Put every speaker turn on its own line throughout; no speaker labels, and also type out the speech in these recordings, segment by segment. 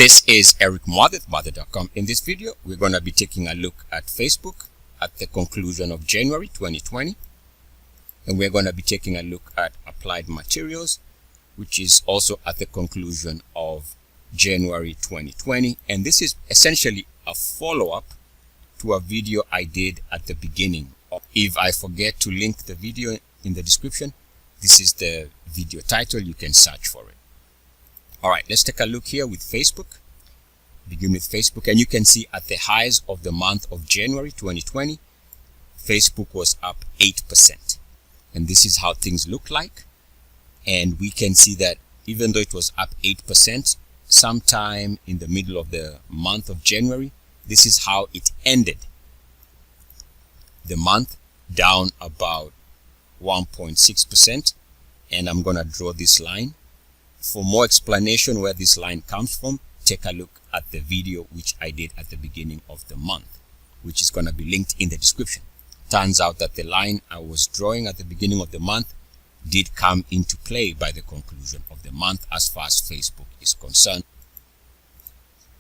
This is Eric Muathe, Muathe.com. In this video, we're going to be taking a look at Facebook at the conclusion of January 2020. And we're going to be taking a look at Applied Materials, which is also at the conclusion of January 2020. And this is essentially a follow-up to a video I did at the beginning. If I forget to link the video in the description, this is the video title. You can search for it. All right, let's take a look here with Facebook. Begin with Facebook, and you can see at the highs of the month of January 2020, Facebook was up 8%. And this is how things look like. And we can see that even though it was up 8%, sometime in the middle of the month of January, this is how it ended. The month down about 1.6%. And I'm going to draw this line. For more explanation where this line comes from, take a look at the video which I did at the beginning of the month, which is going to be linked in the description. Turns out that the line I was drawing at the beginning of the month did come into play by the conclusion of the month as far as Facebook is concerned.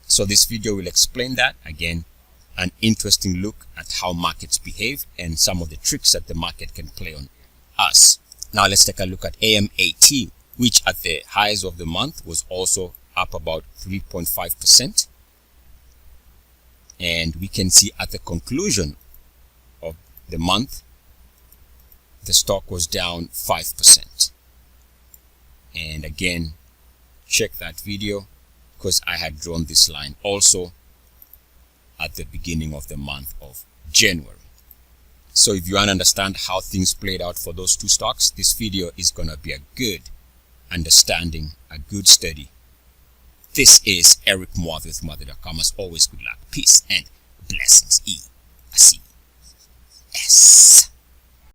So this video will explain that. Again, an interesting look at how markets behave and some of the tricks that the market can play on us. Now let's take a look at AMAT, which at the highs of the month was also up about 3.5%. And we can see at the conclusion of the month, the stock was down 5%. And again, check that video because I had drawn this line also at the beginning of the month of January. So if you want to understand how things played out for those two stocks, this video is going to be a good understanding, a good study. This is Eric Muathe with Muathe.com. As always, good luck, peace, and blessings. E-A-C-S.